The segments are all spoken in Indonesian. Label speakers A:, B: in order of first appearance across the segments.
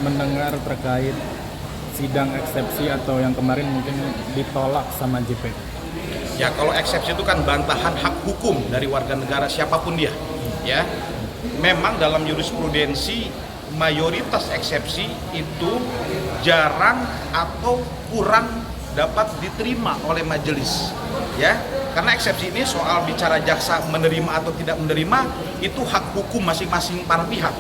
A: mendengar terkait sidang eksepsi atau yang kemarin mungkin ditolak sama JP?
B: Ya, kalau eksepsi itu kan bantahan hak hukum dari warga negara siapapun dia. Ya, memang dalam jurisprudensi mayoritas eksepsi itu jarang atau kurang dapat diterima oleh majelis. Ya, karena eksepsi ini soal bicara jaksa menerima atau tidak menerima itu hak hukum masing-masing para pihak.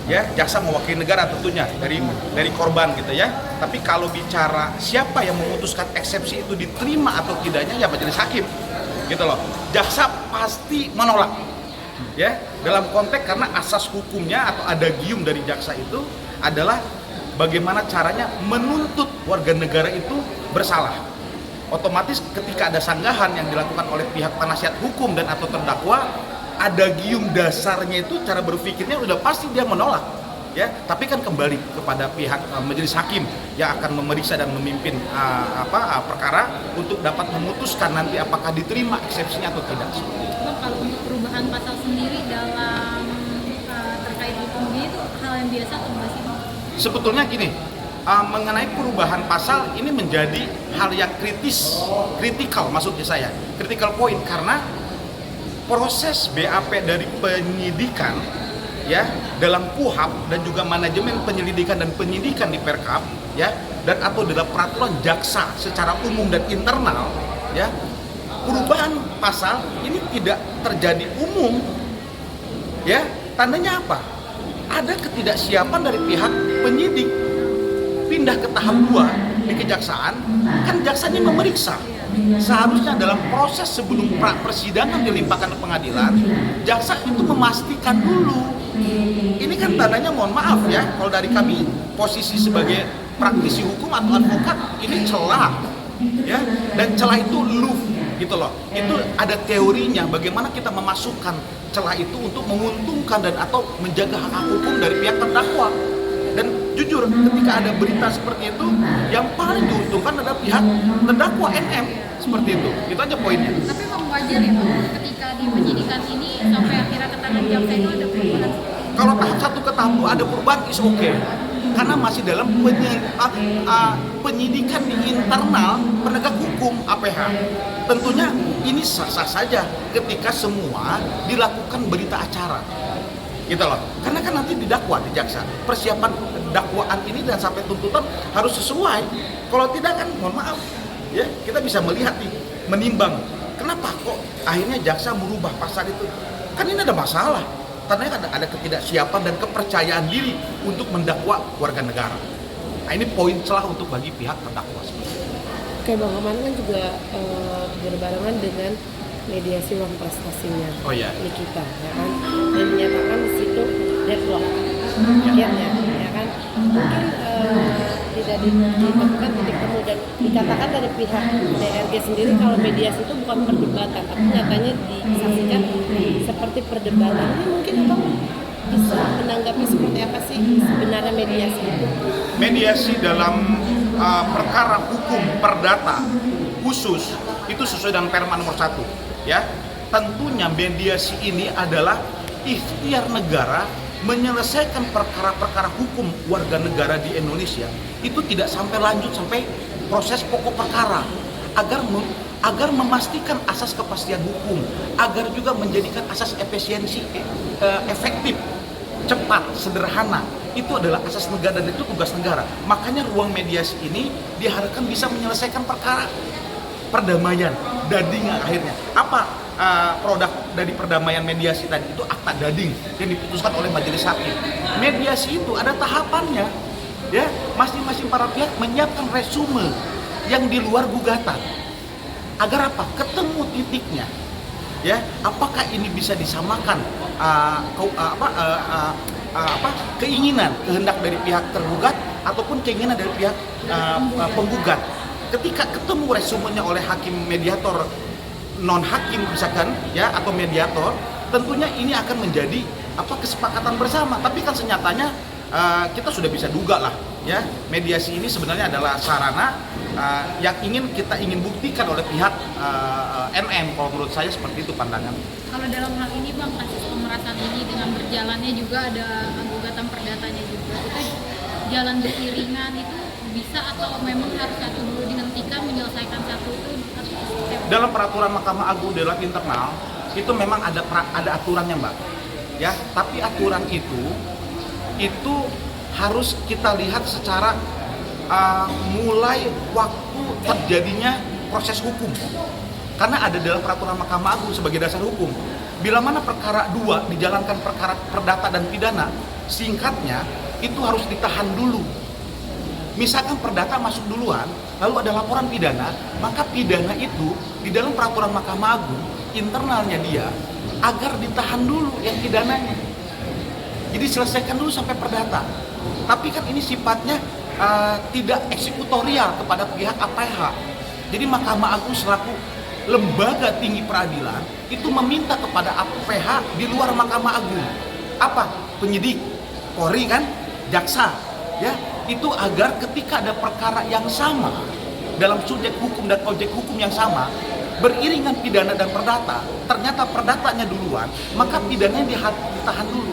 B: Ya, jaksa mewakili negara tentunya dari korban gitu ya. Tapi kalau bicara siapa yang memutuskan eksepsi itu diterima atau tidaknya ya majelis hakim gitu loh. Jaksa pasti menolak ya, dalam konteks karena asas hukumnya atau adagium dari jaksa itu adalah bagaimana caranya menuntut warga negara itu bersalah. Otomatis ketika ada sanggahan yang dilakukan oleh pihak penasihat hukum dan atau terdakwa, adagium dasarnya itu cara berpikirnya udah pasti dia menolak ya. Tapi kan kembali kepada pihak majelis hakim yang akan memeriksa dan memimpin perkara untuk dapat memutuskan nanti apakah diterima eksepsinya atau tidak.
C: Bang, kalau untuk perubahan pasal sendiri dalam terkait hukum ini itu hal yang biasa atau enggak sih, Bang?
B: Sebetulnya gini, mengenai perubahan pasal ini menjadi hal yang kritikal maksudnya saya, critical point, karena proses BAP dari penyidikan ya dalam KUHP dan juga manajemen penyelidikan dan penyidikan di Perkap ya, dan atau dalam peraturan jaksa secara umum dan internal ya, perubahan pasal ini tidak terjadi umum ya. Tandanya apa? Ada ketidaksiapan dari pihak penyidik pindah ke tahap 2 di kejaksaan, kan jaksanya memeriksa. Seharusnya dalam proses sebelum persidangan dilimpahkan ke pengadilan, jaksa itu memastikan dulu. Ini kan tandanya, mohon maaf ya, kalau dari kami posisi sebagai praktisi hukum atau advokat, ini celah ya, dan celah itu luff gitu loh. Itu ada teorinya bagaimana kita memasukkan celah itu untuk menguntungkan dan atau menjaga hak hukum dari pihak terdakwa. Dan jujur ketika ada berita seperti itu, yang paling diuntungkan adalah pihak terdakwa NM seperti itu. Itu aja poinnya.
C: Tapi memang wajar ya, Bang, ketika di penyidikan ini sampai akhirnya ke tangan jaksa itu ada perubahan.
B: Kalau tahap 1 ke tahap 2 ada perubahan, is oke. Karena masih dalam penyidikan di internal penegak hukum APH. Tentunya ini sah-sah saja ketika semua dilakukan berita acara. Gitu loh. Karena kan nanti didakwa di jaksa. Persiapan dakwaan ini dan sampai tuntutan harus sesuai. Kalau tidak kan mohon maaf ya, kita bisa melihat nih, menimbang kenapa kok akhirnya jaksa merubah pasal itu. Kan ini ada masalah. Tandanya ada ketidaksiapan dan kepercayaan diri untuk mendakwa warga negara. Nah, ini poin celah untuk bagi pihak terdakwa.
D: Oke Bang, kemarin kan juga berbarengan dengan mediasi uang prestasinya Nikita ya kan, dan menyatakan di situ deadlock akhirnya ya kan, mungkin tidak ditemukan titik temu, dan dikatakan dari pihak DRG sendiri kalau mediasi itu bukan perdebatan, tapi nyatanya disaksikan seperti perdebatan. Ini mungkin Abang bisa menanggapi seperti apa sih sebenarnya mediasi itu?
B: Mediasi dalam perkara hukum perdata khusus itu sesuai dengan Perma nomor 1 ya. Tentunya mediasi ini adalah ikhtiar negara menyelesaikan perkara-perkara hukum warga negara di Indonesia itu tidak sampai lanjut sampai proses pokok perkara, agar memastikan asas kepastian hukum, agar juga menjadikan asas efisiensi efektif, cepat, sederhana. Itu adalah asas negara dan itu tugas negara. Makanya ruang mediasi ini diharapkan bisa menyelesaikan perkara perdamaian, dading akhirnya. Apa produk dari perdamaian mediasi tadi? Itu akta dading yang diputuskan oleh majelis hakim. Mediasi itu ada tahapannya, ya. Masing-masing para pihak menyiapkan resume yang di luar gugatan. Agar apa? Ketemu titiknya, ya. Apakah ini bisa disamakan keinginan, kehendak dari pihak tergugat ataupun keinginan dari pihak penggugat. Ketika ketemu resumenya oleh hakim mediator non hakim misalkan ya, atau mediator, tentunya ini akan menjadi kesepakatan bersama. Tapi kan senyatanya kita sudah bisa duga lah ya, mediasi ini sebenarnya adalah sarana yang kita ingin buktikan oleh pihak NM. Kalau menurut saya seperti itu pandangan.
C: Kalau dalam hal ini Bang, kasus pemerasan ini dengan berjalannya juga ada gugatan perdatanya juga, itu berjalan beriringan itu bisa, atau memang harus satu dulu dihentikan menyelesaikan satu itu, atau seperti apa?
B: Dalam peraturan Mahkamah Agung dalam internal itu memang ada aturannya, Mbak. Ya, tapi aturan itu harus kita lihat secara mulai waktu terjadinya proses hukum. Karena ada dalam peraturan Mahkamah Agung sebagai dasar hukum. Bila mana perkara 2 dijalankan perkara perdata dan pidana, singkatnya itu harus ditahan dulu. Misalkan perdata masuk duluan, lalu ada laporan pidana, maka pidana itu di dalam peraturan Mahkamah Agung internalnya dia agar ditahan dulu yang pidananya. Jadi selesaikan dulu sampai perdata. Tapi kan ini sifatnya tidak eksekutorial kepada pihak APH. Jadi Mahkamah Agung selaku lembaga tinggi peradilan itu meminta kepada APH di luar Mahkamah Agung. Apa? Penyidik, Polri kan, jaksa, ya, itu agar ketika ada perkara yang sama dalam subjek hukum dan objek hukum yang sama, beriringan pidana dan perdata, ternyata perdatanya duluan, maka pidananya ditahan dulu.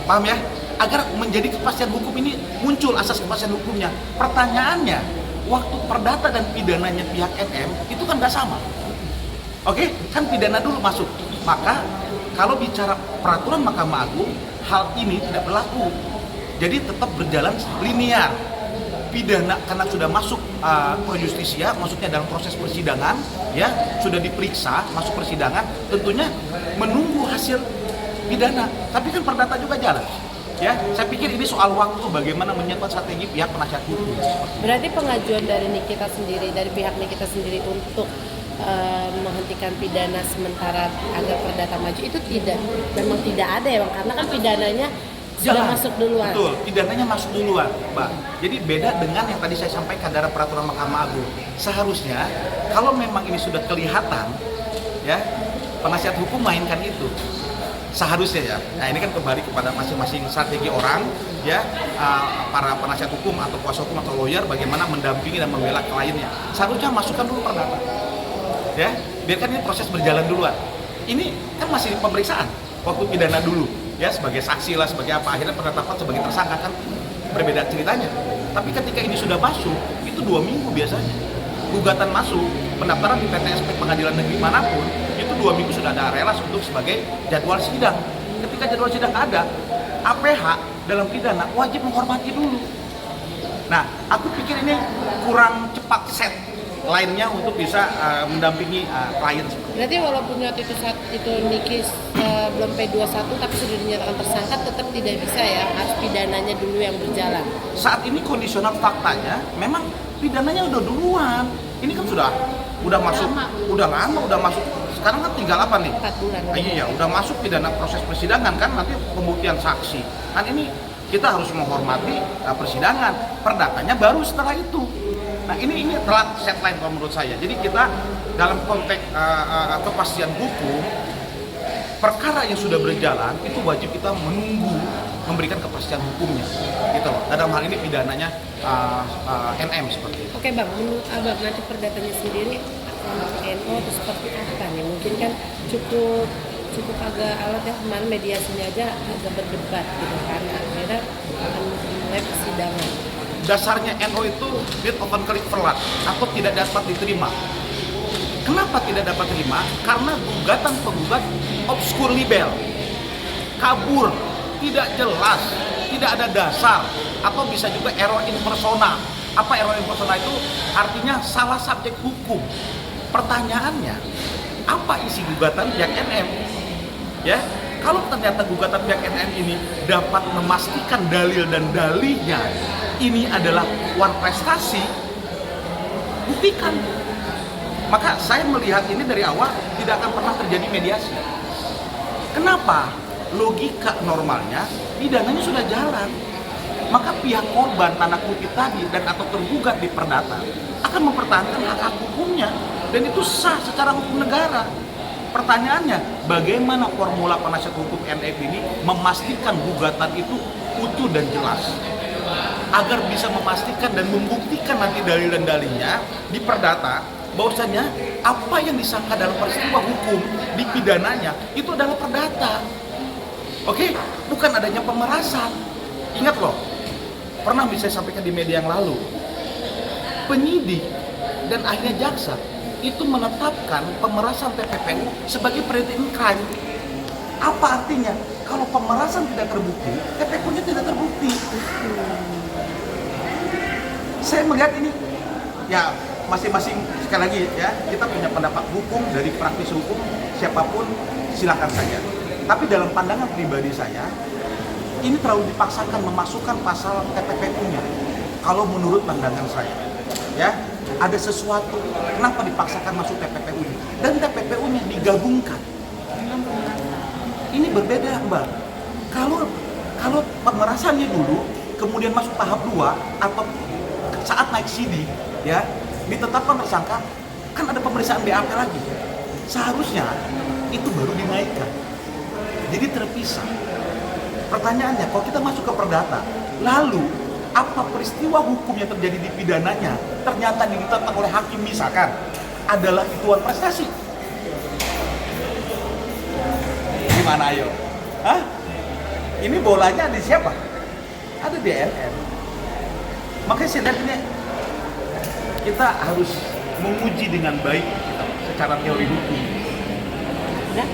B: Paham ya? Agar menjadi kepastian hukum ini muncul asas kepastian hukumnya. Pertanyaannya, waktu perdata dan pidananya pihak NM itu kan nggak sama. Oke? Kan pidana dulu masuk. Maka kalau bicara peraturan Mahkamah Agung, hal ini tidak berlaku. Jadi tetap berjalan linear. Pidana karena sudah masuk pro justisia, maksudnya dalam proses persidangan, ya, sudah diperiksa, masuk persidangan, tentunya menunggu hasil pidana. Tapi kan perdata juga jalan. Ya, saya pikir ini soal waktu bagaimana menyiapkan strategi pihak penasihat hukum.
D: Berarti pengajuan dari Nikita sendiri, dari pihak Nikita sendiri untuk menghentikan pidana sementara agar perdata maju itu memang tidak ada ya Bang, karena kan pidananya sudah masuk duluan.
B: Betul, pidananya masuk duluan, Mbak. Jadi beda dengan yang tadi saya sampaikan dalam peraturan Mahkamah Agung. Seharusnya kalau memang ini sudah kelihatan, ya, penasihat hukum mainkan itu. Seharusnya ya. Nah, ini kan kembali kepada masing-masing strategi orang, ya, para penasihat hukum atau kuasa hukum atau lawyer bagaimana mendampingi dan membela kliennya. Seharusnya masukkan dulu perdata. Ya, biarkan ini proses berjalan duluan. Ini kan masih pemeriksaan, waktu pidana dulu, ya, sebagai saksi lah, sebagai apa, akhirnya penetapan sebagai tersangka, kan berbeda ceritanya. Tapi ketika ini sudah masuk, itu 2 minggu biasanya. Gugatan masuk, pendaftaran di PTSP pengadilan negeri manapun, itu 2 minggu sudah ada relas untuk sebagai jadwal sidang. Ketika jadwal sidang ada, APH dalam pidana wajib menghormati dulu. Nah, aku pikir ini kurang cepat set lainnya untuk bisa mendampingi klien.
D: Berarti walaupun waktu itu Niki belum P21 tapi sudah dinyatakan tersangka, tetap tidak bisa ya, harus pidananya dulu yang berjalan.
B: Saat ini kondisional faktanya memang pidananya udah duluan. Ini kan udah masuk, udah lama, udah masuk. Sekarang kan tinggal apa nih?
D: 4 bulan.
B: Iya, udah masuk pidana proses persidangan, kan nanti pembuktian saksi. Kan ini kita harus menghormati persidangan. Perdatanya baru setelah itu. Nah, ini telat set line kalau menurut saya. Jadi kita dalam konteks kepastian hukum, perkara yang sudah berjalan itu wajib kita menunggu memberikan kepastian hukumnya, gitu loh. Dalam hal ini pidananya NM seperti itu.
D: Oke Bang, menurut Abang nanti perdatanya sendiri akan NO atau seperti apa nih? Mungkin kan cukup agak alat ya, kemarin mediasinya aja agak berdebat gitu kan, akhirnya akan mulai persidangan.
B: Dasarnya NO itu bid open klik verlat atau tidak dapat diterima. Kenapa tidak dapat diterima? Karena gugatan penggugat obskur libel, kabur, tidak jelas, tidak ada dasar, atau bisa juga error in persona. Apa error in persona itu? Artinya salah subjek hukum. Pertanyaannya, apa isi gugatan pihak NM? Ya, kalau ternyata gugatan pihak NM ini dapat memastikan dalil dan dalihnya ini adalah one prestasi, buktikan. Maka saya melihat ini dari awal tidak akan pernah terjadi mediasi. Kenapa? Logika normalnya pidananya sudah jalan. Maka pihak korban tanda kutip tadi dan atau tergugat di perdata akan mempertahankan hak hukumnya, dan itu sah secara hukum negara. Pertanyaannya, bagaimana formula penasihat hukum NF ini memastikan gugatan itu utuh dan jelas, agar bisa memastikan dan membuktikan nanti dalil dan dalilnya di perdata bahwasanya apa yang disangka dalam peristiwa hukum di pidananya itu adalah perdata. Oke, bukan adanya pemerasan. Ingat loh, pernah bisa sampaikan di media yang lalu, penyidik dan akhirnya jaksa itu menetapkan pemerasan TPPU sebagai predicate crime. Apa artinya? Kalau pemerasan tidak terbukti, TPPU-nya tidak terbukti. Saya melihat ini, ya masing-masing sekali lagi ya, kita punya pendapat hukum dari praktisi hukum, siapapun silakan saja. Tapi dalam pandangan pribadi saya, ini terlalu dipaksakan memasukkan pasal TPPU-nya. Kalau menurut pandangan saya, ya ada sesuatu kenapa dipaksakan masuk TPPU-nya dan TPPU-nya digabungkan. Ini berbeda, Mbak. Kalau pemerasannya dulu, kemudian masuk tahap 2 atau saat naik sidik, ya ditetapkan tersangka, kan ada pemeriksaan BAP lagi. Seharusnya itu baru dinaikkan. Jadi terpisah. Pertanyaannya, kalau kita masuk ke perdata, lalu apa peristiwa hukum yang terjadi di pidananya ternyata ditetapkan oleh hakim misalkan adalah ituan prestasi? Gimana ayo? Hah? Ini bolanya di siapa? Ada di DNN. Makanya saya lihat ini kita harus menguji dengan baik secara teori hukum.
D: Ya.